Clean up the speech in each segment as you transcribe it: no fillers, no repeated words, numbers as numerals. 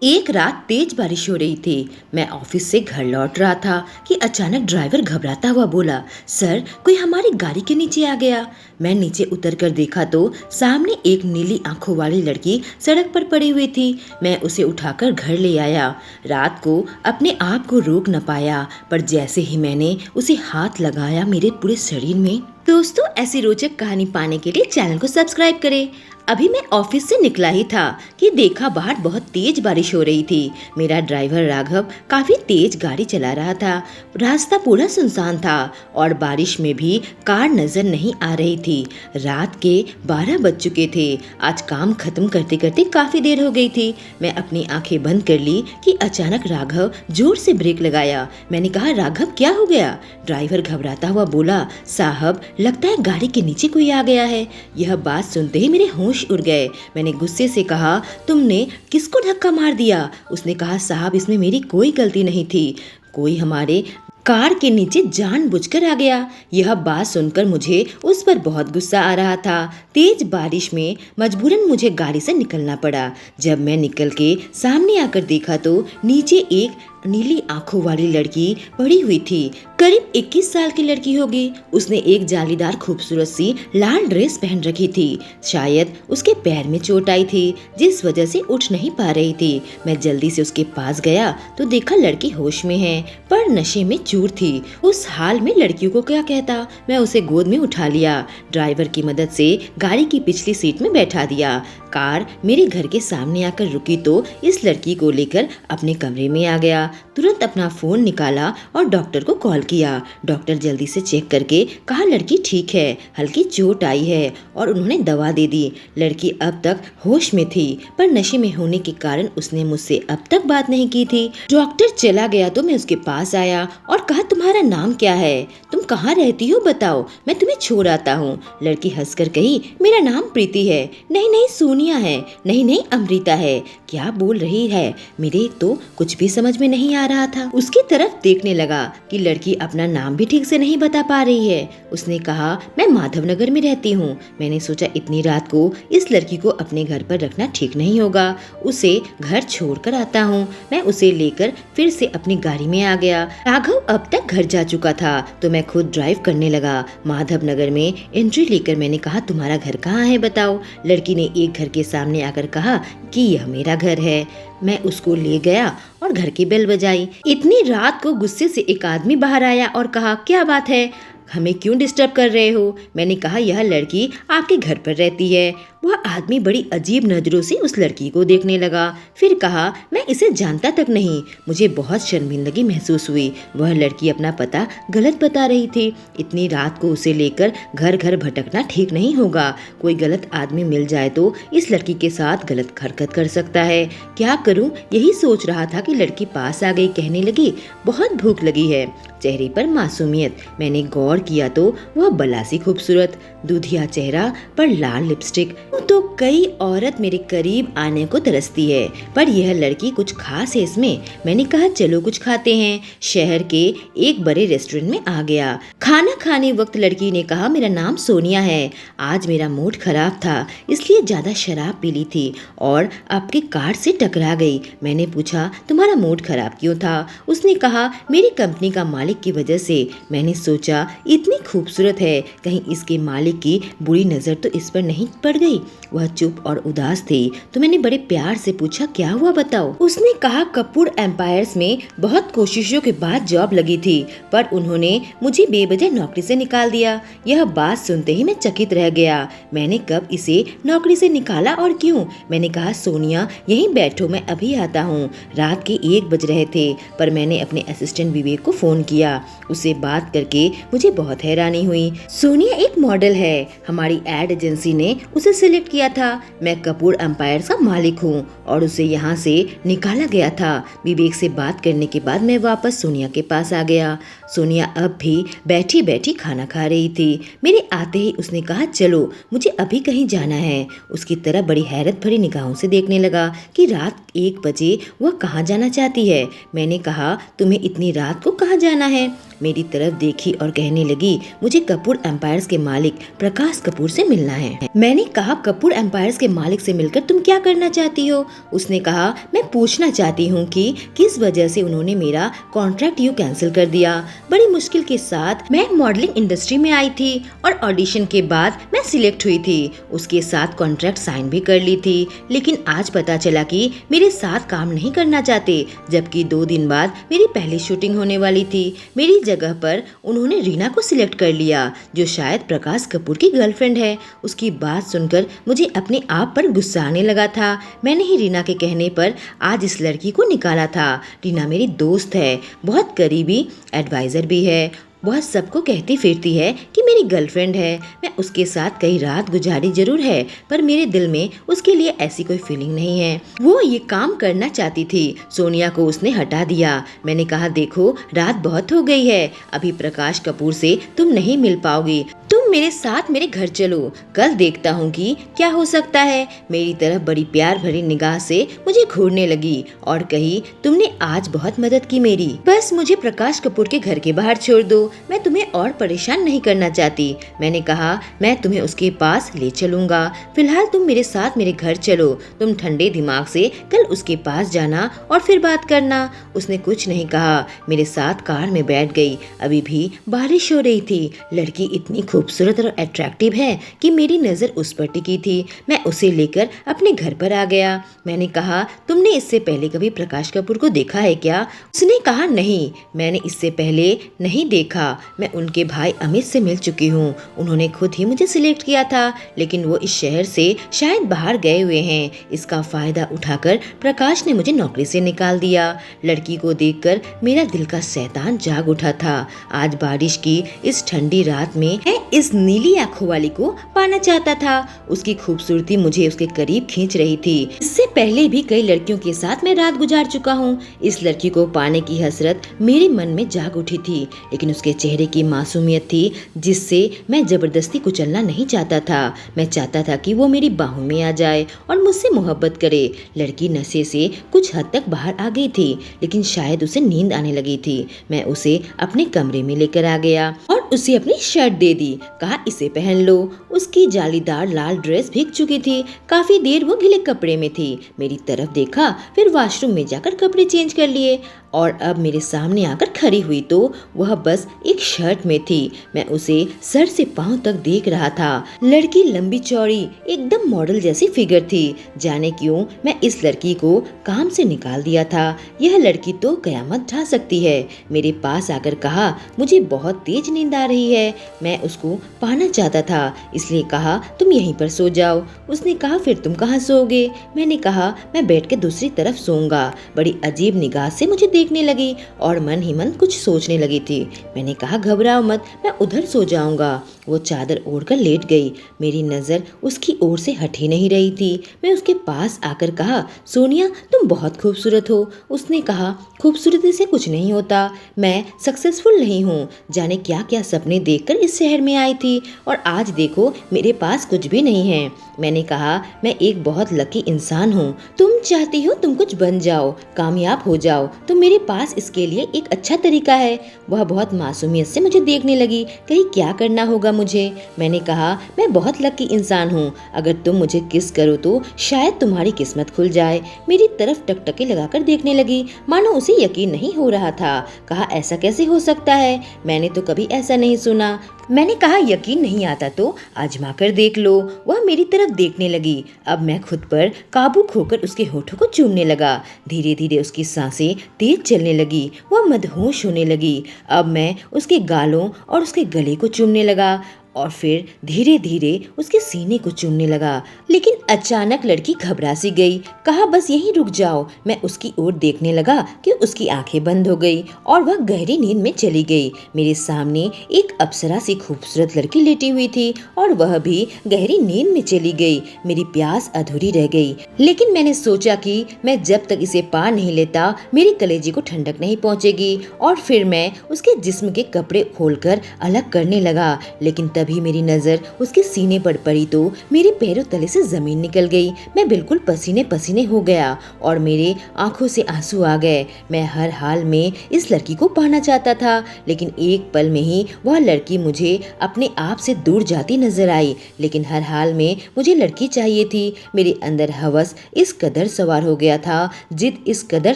एक रात तेज बारिश हो रही थी। मैं ऑफिस से घर लौट रहा था कि अचानक ड्राइवर घबराता हुआ बोला, सर कोई हमारी गाड़ी के नीचे आ गया। मैं नीचे उतर कर देखा तो सामने एक नीली आंखों वाली लड़की सड़क पर पड़ी हुई थी। मैं उसे उठाकर घर ले आया। रात को अपने आप को रोक न पाया, पर जैसे ही मैंने उसे हाथ लगाया मेरे पूरे शरीर में। दोस्तों, ऐसी रोचक कहानी पाने के लिए चैनल को सब्सक्राइब करें। अभी मैं ऑफिस से निकला ही था कि देखा बाहर बहुत तेज बारिश हो रही थी। मेरा ड्राइवर राघव काफी तेज गाड़ी चला रहा था। रास्ता पूरा सुनसान था और बारिश में भी कार नजर नहीं आ रही थी। रात के 12 बज चुके थे। आज काम खत्म करते करते काफी देर हो गई थी। मैं अपनी आंखें बंद कर ली कि अचानक राघव जोर से ब्रेक लगाया। मैंने कहा, राघव क्या हो गया? ड्राइवर घबराता हुआ बोला, साहब लगता है गाड़ी के नीचे कोई आ गया है। यह बात सुनते ही मेरे होश उड़ गए। मैंने गुस्से से कहा, तुमने किसको धक्का मार दिया? उसने कहा, साहब इसमें मेरी कोई गलती नहीं थी। कोई हमारे कार के नीचे जानबूझकर आ गया। यह बात सुनकर मुझे उस पर बहुत गुस्सा आ रहा था। तेज बारिश में मजबूरन मुझे गाड़ी से निकलना पड़ा। जब मैं निकल के सामने आकर देखा तो नीचे एक नीली आंखों वाली लड़की पड़ी हुई थी। करीब 21 साल की लड़की होगी। उसने एक जालीदार खूबसूरत सी लाल ड्रेस पहन रखी थी। शायद उसके पैर में चोट आई थी, जिस वजह से उठ नहीं पा रही थी। मैं जल्दी से उसके पास गया तो देखा लड़की होश में है, पर नशे में चूर थी। उस हाल में लड़कियों को क्या कहता। मैं उसे गोद में उठा लिया। ड्राइवर की मदद से गाड़ी की पिछली सीट में बैठा दिया। कार मेरे घर के सामने आकर रुकी तो इस लड़की को लेकर अपने कमरे में आ गया। तुरंत अपना फोन निकाला और डॉक्टर को कॉल किया। डॉक्टर जल्दी से चेक करके कहा, लड़की ठीक है, हल्की चोट आई है, और उन्होंने दवा दे दी। लड़की अब तक होश में थी, पर नशे में होने के कारण उसने मुझसे अब तक बात नहीं की थी। डॉक्टर चला गया तो मैं उसके पास आया और कहा, तुम्हारा नाम क्या है? तुम कहाँ रहती हो बताओ, मैं तुम्हें छोड़ आता हूँ। लड़की हंसकर कही, मेरा नाम प्रीति है। नहीं नहीं सोनिया है। नहीं नहीं अमृता है। क्या बोल रही है? मेरे तो कुछ भी समझ में नहीं आ रहा था। उसकी तरफ देखने लगा कि लड़की अपना नाम भी ठीक से नहीं बता पा रही है। उसने कहा, मैं माधवनगर में रहती हूँ। मैंने सोचा इतनी रात को इस लड़की को अपने घर पर रखना ठीक नहीं होगा। उसे घर छोड़ कर आता हूँ। मैं उसे लेकर फिर से अपनी गाड़ी में आ गया। राघव अब तक घर जा चुका था तो मैं खुद ड्राइव करने लगा। माधवनगर में एंट्री लेकर मैंने कहा, तुम्हारा घर कहाँ है बताओ। लड़की ने एक घर के सामने आकर कहा कि यह मेरा घर है। मैं उसको ले गया और घर की बेल बजाई। इतनी रात को गुस्से से एक आदमी बाहर आया और कहा, क्या बात है, हमें क्यों डिस्टर्ब कर रहे हो? मैंने कहा, यह लड़की आपके घर पर रहती है। वह आदमी बड़ी अजीब नजरों से उस लड़की को देखने लगा। फिर कहा, मैं इसे जानता तक नहीं। मुझे बहुत शर्मिंदगी महसूस हुई। वह लड़की अपना पता गलत बता रही थी। इतनी रात को उसे लेकर घर घर भटकना ठीक नहीं होगा। कोई गलत आदमी मिल जाए तो इस लड़की के साथ गलत हरकत कर सकता है। क्या करूं, यही सोच रहा था कि लड़की पास आ गई। कहने लगी, बहुत भूख लगी है। चेहरे पर मासूमियत। मैंने गौर किया तो वह बलासी खूबसूरत, दूधिया चेहरा पर लाल लिपस्टिक। तो कई औरत मेरे करीब आने को तरसती है, पर यह लड़की कुछ खास है इसमें। मैंने कहा, चलो कुछ खाते हैं। शहर के एक बड़े रेस्टोरेंट में आ गया। खाना खाने वक्त लड़की ने कहा, मेरा नाम सोनिया है। आज मेरा मूड खराब था, इसलिए ज्यादा शराब पी ली थी और आपकी कार से टकरा गई। मैंने पूछा, तुम्हारा मूड खराब क्यों था? उसने कहा, मेरी कंपनी का मालिक की वजह से। मैंने सोचा, इतनी खूबसूरत है, कहीं इसके मालिक की बुरी नजर तो इस पर नहीं पड़ गई। वह चुप और उदास थी तो मैंने बड़े प्यार से पूछा, क्या हुआ बताओ। उसने कहा, कपूर एम्पायर्स में बहुत कोशिशों के बाद जॉब लगी थी, पर उन्होंने मुझे बेवजह नौकरी से निकाल दिया। यह बात सुनते ही मैं चकित रह गया। मैंने कब इसे नौकरी से निकाला और क्यों? मैंने कहा, सोनिया यहीं बैठो, मैं अभी आता हूँ। रात के 1 बज रहे थे, पर मैंने अपने असिस्टेंट विवेक को फोन किया। उससे बात करके मुझे बहुत हैरानी हुई। सोनिया एक मॉडल है, हमारी एड एजेंसी ने उसे सिलेक्ट किया था। मैं कपूर एम्पायर्स का मालिक हूँ और उसे यहाँ से निकाला गया था। विवेक से बात करने के बाद मैं वापस सोनिया के पास आ गया। सोनिया अब भी बैठी बैठी खाना खा रही थी। मेरे आते ही उसने कहा, चलो मुझे अभी कहीं जाना है। उसकी तरफ बड़ी हैरत भरी निगाहों से देखने लगा कि रात 1 बजे वह कहाँ जाना चाहती है। मैंने कहा, तुम्हें इतनी रात को कहाँ जाना है? मेरी तरफ देखी और कहने लगी, मुझे कपूर एम्पायर्स के मालिक प्रकाश कपूर से मिलना है। मैंने कहा, कपूर एम्पायर्स के मालिक से मिलकर तुम क्या करना चाहती हो? उसने कहा, मैं पूछना चाहती हूँ कि किस वजह से उन्होंने मेरा कॉन्ट्रैक्ट यूँ कैंसिल कर दिया। बड़ी मुश्किल के साथ मैं मॉडलिंग इंडस्ट्री में आई थी और ऑडिशन के बाद मैं सिलेक्ट हुई थी। उसके साथ कॉन्ट्रैक्ट साइन भी कर ली थी, लेकिन आज पता चला कि मेरे साथ काम नहीं करना चाहते। जबकि 2 दिन बाद मेरी पहली शूटिंग होने वाली थी। मेरी जगह पर उन्होंने रीना को सिलेक्ट कर लिया, जो शायद प्रकाश कपूर की गर्लफ्रेंड है। उसकी बात सुनकर मुझे अपने आप पर गुस्सा आने लगा था। मैंने ही रीना के कहने पर आज इस लड़की को निकाला था। रीना मेरी दोस्त है, बहुत करीबी एडवाइजर भी है, बहुत सबको कहती फिरती है कि मेरी गर्लफ्रेंड है। मैं उसके साथ कई रात गुजारी जरूर है, पर मेरे दिल में उसके लिए ऐसी कोई फीलिंग नहीं है। वो ये काम करना चाहती थी, सोनिया को उसने हटा दिया। मैंने कहा, देखो रात बहुत हो गई है, अभी प्रकाश कपूर से तुम नहीं मिल पाओगी, तुम मेरे साथ मेरे घर चलो, कल देखता हूँ कि क्या हो सकता है। मेरी तरफ बड़ी प्यार भरी निगाह से मुझे घूरने लगी और कही, तुमने आज बहुत मदद की मेरी, बस मुझे प्रकाश कपूर के घर के बाहर छोड़ दो, मैं तुम्हें और परेशान नहीं करना चाहती। मैंने कहा, मैं तुम्हें उसके पास ले चलूंगा, फिलहाल तुम मेरे साथ मेरे घर चलो, तुम ठंडे दिमाग से कल उसके पास जाना और फिर बात करना। उसने कुछ नहीं कहा, मेरे साथ कार में बैठ गई। अभी भी बारिश हो रही थी। लड़की इतनी खूबसूरत और अट्रैक्टिव है कि मेरी नजर उस पर टिकी थी। मैं उसे लेकर अपने घर पर आ गया। मैंने कहा, तुमने इससे पहले कभी प्रकाश कपूर को देखा है क्या? उसने कहा, नहीं, मैंने इससे पहले नहीं देखा। मैं उनके भाई अमित से मिल चुकी हूँ, उन्होंने खुद ही मुझे सिलेक्ट किया था, लेकिन वो इस शहर से शायद बाहर गए हुए हैं। इसका फायदा उठाकर प्रकाश ने मुझे नौकरी से निकाल दिया। लड़की को देखकर मेरा दिल का शैतान जाग उठा था। आज बारिश की इस ठंडी रात में मैं इस नीली आंखों वाली को पाना चाहता था। उसकी खूबसूरती मुझे उसके करीब खींच रही थी। इससे पहले भी कई लड़कियों के साथ मैं रात गुजार चुका हूँ। इस लड़की को पाने की हसरत मेरे मन में जाग उठी थी, लेकिन उसके चेहरे की मासूमियत थी जिससे मैं जबरदस्ती कुचलना नहीं चाहता था। मैं चाहता था कि वो मेरी बाहों में आ जाए और मुझसे मोहब्बत करे। लड़की नशे से कुछ हद तक बाहर आ गई थी, लेकिन शायद उसे नींद आने लगी थी। मैं उसे अपने कमरे में लेकर आ गया और उसे अपनी शर्ट दे दी। कहा, इसे पहन लो। उसकी जालीदार लाल ड्रेस भीग चुकी थी। काफी देर वो गीले कपड़े में थी। मेरी तरफ देखा, फिर वॉशरूम में जाकर कपड़े चेंज कर लिए और अब मेरे सामने आकर खड़ी हुई तो वह बस एक शर्ट में थी। मैं उसे सर से पांव तक देख रहा था। लड़की लंबी चौड़ी एकदम मॉडल जैसी फिगर थी। जाने क्यों मैं इस लड़की को काम से निकाल दिया था। यह लड़की तो कयामत ढा सकती है। मेरे पास आकर कहा, मुझे बहुत तेज नींद आ रही है। मैं उसको पाना चाहता था, इसलिए कहा, तुम यहीं पर सो जाओ। उसने कहा, फिर तुम कहाँ सोओगे? मैंने कहा, मैं बैठ के दूसरी तरफ सोऊंगा। बड़ी अजीब निगाह से मुझे देखने लगी और मन ही मन कुछ सोचने लगी थी। मैंने कहा, घबराओ मत, मैं उधर सो जाऊंगा। वो चादर ओढ़कर लेट गई। मेरी नजर उसकी ओर से हट ही नहीं रही थी। मैं उसके पास आकर कहा, सोनिया, तुम बहुत खूबसूरत हो। उसने कहा, खूबसूरती से कुछ नहीं होता, मैं सक्सेसफुल नहीं हूँ। जाने क्या क्या सपने देखकर इस शहर में आई थी और आज देखो मेरे पास कुछ भी नहीं है। मैंने कहा, मैं एक बहुत लकी इंसान हूँ। तुम चाहती हो तुम कुछ बन जाओ, कामयाब हो जाओ, तो मेरे पास इसके लिए एक अच्छा तरीका है। वह बहुत मासूमियत से मुझे देखने लगी, कहीं क्या करना होगा मुझे। मैंने कहा, मैं बहुत लकी इंसान हूँ, अगर तुम मुझे किस करो तो शायद तुम्हारी किस्मत खुल जाए। मेरी तरफ टकटकी लगाकर देखने लगी, मानो उसे यकीन नहीं हो रहा था। कहा, ऐसा कैसे हो सकता है? मैंने तो कभी ऐसा नहीं सुना। मैंने कहा, यकीन नहीं आता तो आजमा कर देख लो। वह मेरी तरफ देखने लगी। अब मैं खुद पर काबू खोकर उसके होठों को चूमने लगा। धीरे धीरे उसकी सांसें तेज चलने लगी। वह मदहोश होने लगी। अब मैं उसके गालों और उसके गले को चूमने लगा और फिर धीरे धीरे उसके सीने को चूमने लगा। लेकिन अचानक लड़की घबरा सी गई। कहा, बस यहीं रुक जाओ। मैं उसकी ओर देखने लगा कि उसकी आंखें बंद हो गई और वह गहरी नींद में चली गई। मेरे सामने एक अप्सरा सी खूबसूरत लड़की लेटी हुई थी और वह भी गहरी नींद में चली गई। मेरी प्यास अधूरी रह गई, लेकिन मैंने सोचा कि मैं जब तक इसे पा नहीं लेता मेरी कलेजे को ठंडक नहीं पहुंचेगी। और फिर मैं उसके जिस्म के कपड़े खोलकर अलग करने लगा, लेकिन तभी मेरी नज़र उसके सीने पर पड़ी तो मेरे पैरों तले से ज़मीन निकल गई। मैं बिल्कुल पसीने पसीने हो गया और मेरे आंखों से आंसू आ गए। मैं हर हाल में इस लड़की को पाना चाहता था, लेकिन एक पल में ही वह लड़की मुझे अपने आप से दूर जाती नजर आई। लेकिन हर हाल में मुझे लड़की चाहिए थी। मेरे अंदर हवस इस कदर सवार हो गया था, जिद इस कदर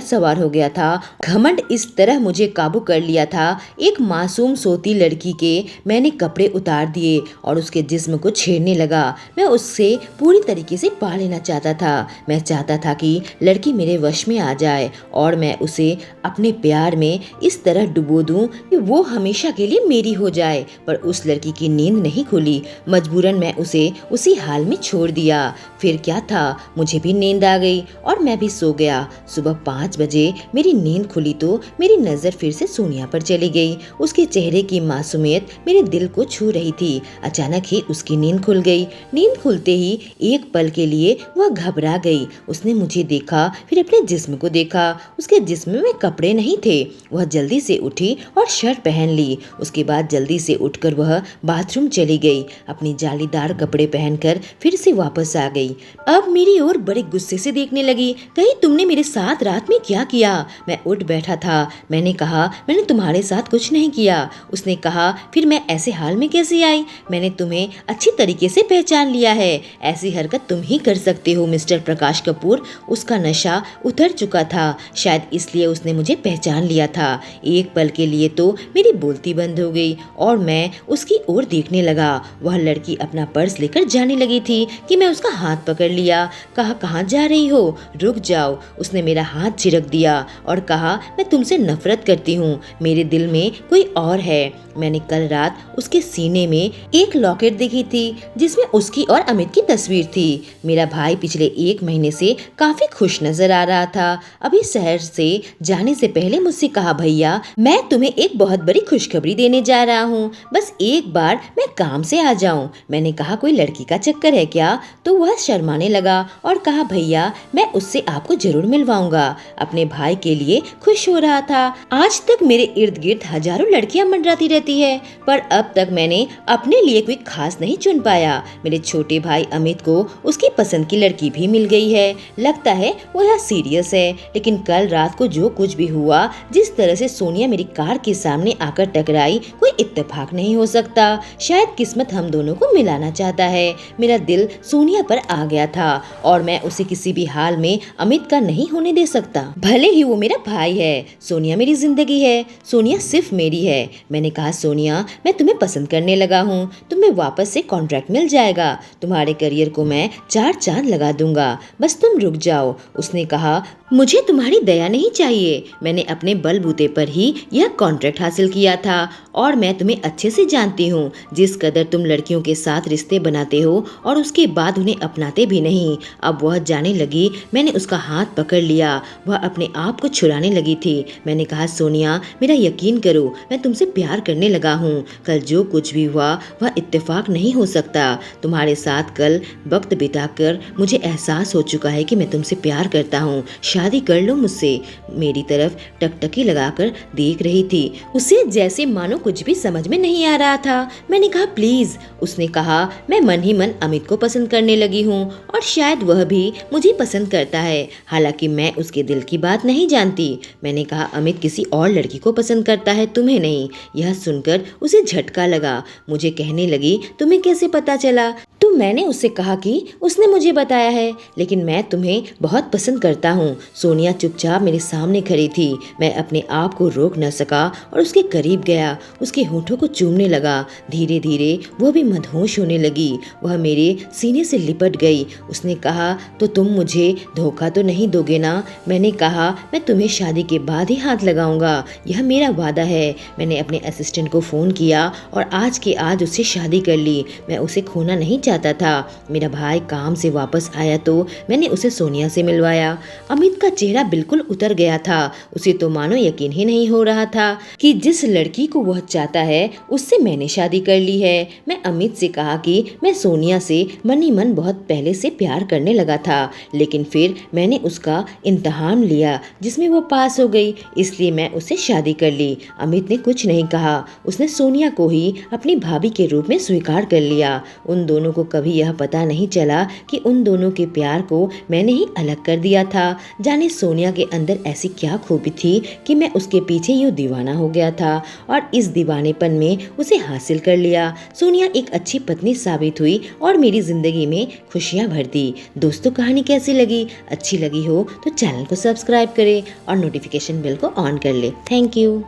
सवार हो गया था, घमंड इस तरह मुझे काबू कर लिया था। एक मासूम सोती लड़की के मैंने कपड़े उतार दिए और उसके जिस्म को छेड़ने लगा। मैं उससे पूरी तरीके से पा लेना चाहता था। मैं चाहता था कि लड़की मेरे वश में आ जाए और मैं उसे अपने प्यार में इस तरह डुबो दूं कि वो हमेशा के लिए मेरी हो जाए। पर उस लड़की की नींद नहीं खुली। मजबूरन मैं उसे उसी हाल में छोड़ दिया। फिर क्या था, मुझे भी नींद आ गई और मैं भी सो गया। सुबह 5 बजे मेरी नींद खुली तो मेरी नज़र फिर से सोनिया पर चली गई। उसके चेहरे की मासूमियत मेरे दिल को छू रही थी। अचानक ही उसकी नींद खुल गई। नींद खुलते ही एक पल के लिए वह घबरा गई। उसने मुझे देखा, फिर अपने जिस्म को देखा। उसके जिस्म में कपड़े नहीं थे। वह जल्दी से उठी और शर्ट पहन ली। उसके बाद जल्दी से उठकर वह बाथरूम चली गई। अपनी जालीदार कपड़े पहनकर फिर से वापस आ गई। अब मेरी ओर बड़े गुस्से से देखने लगी। कहीं तुमने मेरे साथ रात में क्या किया? मैं उठ बैठा था। मैंने कहा, मैंने तुम्हारे साथ कुछ नहीं किया। उसने कहा, फिर मैं ऐसे हाल में कैसे आई? मैंने तुम्हें अच्छी तरीके से पहचान लिया है। ऐसी हरकत तुम ही कर सकते हो मिस्टर प्रकाश कपूर। उसका नशा उतर चुका था, शायद इसलिए उसने मुझे पहचान लिया था। एक पल के लिए तो मेरी बोलती बंद हो गई और मैं उसकी ओर देखने लगा। वह लड़की अपना पर्स लेकर जाने लगी थी कि मैं उसका हाथ पकड़ लिया। कहा, कहाँ जा रही हो? रुक जाओ। उसने मेरा हाथ झिड़क दिया और कहा, मैं तुमसे नफरत करती हूँ। मेरे दिल में कोई और है। मैंने कल रात उसके सीने में एक लॉकेट देखी थी जिसमें उसकी और अमित की तस्वीर थी। मेरा भाई पिछले 1 महीने से काफी खुश नजर आ रहा था। अभी शहर से जाने से पहले मुझसे कहा, भैया मैं तुम्हें एक बहुत बड़ी खुशखबरी देने जा रहा हूँ, बस एक बार मैं काम से आ जाऊँ। मैंने कहा, कोई लड़की का चक्कर है क्या? तो वह शर्माने लगा और कहा, भैया मैं उससे आपको जरूर मिलवाऊंगा। अपने भाई के लिए खुश हो रहा था। आज तक मेरे इर्द गिर्द हजारों लड़कियां मंडराती रहती है, पर अब तक मैंने अपने लिए कोई खास नहीं चुन पाया। मेरे छोटे भाई अमित को उसकी पसंद की लड़की भी मिल गई है। लगता है वो यह सीरियस है। लेकिन कल रात को जो कुछ भी हुआ, जिस तरह से सोनिया मेरी कार के सामने आकर टकराई, कोई इत्तेफाक नहीं हो सकता। शायद किस्मत हम दोनों को मिलाना चाहता है। मेरा दिल सोनिया पर आ गया था और मैं उसे किसी भी हाल में अमित का नहीं होने दे सकता। भले ही वो मेरा भाई है। सोनिया मेरी जिंदगी है। सोनिया सिर्फ मेरी है। मैंने कहा, सोनिया मैं तुम्हें पसंद करने लगा हूँ। तुम्हें वापस से कॉन्ट्रैक्ट मिल जाएगा। तुम्हारे करियर को मैं 4 चांद लगा दूंगा, बस तुम रुक जाओ। उसने कहा, मुझे तुम्हारी दया नहीं चाहिए। मैंने अपने बलबूते पर ही यह कॉन्ट्रैक्ट हासिल किया था और मैं तुम्हें अच्छे से जानती हूँ। जिस कदर तुम लड़कियों के साथ रिश्ते बनाते हो और उसके बाद उन्हें अपनाते भी नहीं। अब वह जाने लगी। मैंने उसका हाथ पकड़ लिया। वह अपने आप को छुड़ाने लगी थी। मैंने कहा, सोनिया मेरा यकीन करो, मैं तुमसे प्यार करने लगा हूँ। कल जो कुछ भी हुआ वह इत्तेफाक नहीं हो सकता। तुम्हारे साथ कल वक्त बिताकर मुझे एहसास हो चुका है कि मैं तुमसे प्यार करता हूँ। शादी कर लो मुझसे। मेरी तरफ टकटकी लगाकर देख रही थी। उसे जैसे मानो कुछ भी समझ में नहीं आ रहा था। मैंने कहा, प्लीज। उसने कहा, मैं मन ही मन अमित को पसंद करने लगी हूँ और शायद वह भी मुझे पसंद करता है, हालांकि मैं उसके दिल की बात नहीं जानती। मैंने कहा, अमित किसी और लड़की को पसंद करता है, तुम्हें नहीं। यह सुनकर उसे झटका लगा। मुझे कहने लगी, तुम्हें कैसे पता चला? तो मैंने उससे कहा कि उसने मुझे बताया है, लेकिन मैं तुम्हें बहुत पसंद करता हूँ। सोनिया चुपचाप मेरे सामने खड़ी थी। मैं अपने आप को रोक न सका और उसके करीब गया। उसके होठों को चूमने लगा। धीरे धीरे वह भी मदहोश होने लगी। वह मेरे सीने से लिपट गई। उसने कहा, तो तुम मुझे धोखा तो नहीं दोगे ना? मैंने कहा, मैं तुम्हें शादी के बाद ही हाथ लगाऊंगा, यह मेरा वादा है। मैंने अपने असिस्टेंट को फ़ोन किया और आज के आज उससे शादी कर ली। मैं उसे खोना नहीं चाहती चाहता था। मेरा भाई काम से वापस आया तो मैंने उसे सोनिया से मिलवाया। अमित का चेहरा बिल्कुल उतर गया था। उसे तो मानो यकीन ही नहीं हो रहा था कि जिस लड़की को वह चाहता है उससे मैंने शादी कर ली है। मैं अमित से कहा कि मैं सोनिया से मन ही मन बहुत पहले से प्यार करने लगा था, लेकिन फिर मैंने उसका इम्तिहान लिया जिसमें वो पास हो गई, इसलिए मैं उससे शादी कर ली। अमित ने कुछ नहीं कहा। उसने सोनिया को ही अपनी भाभी के रूप में स्वीकार कर लिया। उन दोनों को कभी यह पता नहीं चला कि उन दोनों के प्यार को मैंने ही अलग कर दिया था। जाने सोनिया के अंदर ऐसी क्या खूबी थी कि मैं उसके पीछे यूं दीवाना हो गया था और इस दीवानेपन में उसे हासिल कर लिया। सोनिया एक अच्छी पत्नी साबित हुई और मेरी जिंदगी में खुशियां भर दी। दोस्तों, कहानी कैसी लगी? अच्छी लगी हो तो चैनल को सब्सक्राइब करें और नोटिफिकेशन बेल को ऑन कर ले। Thank you.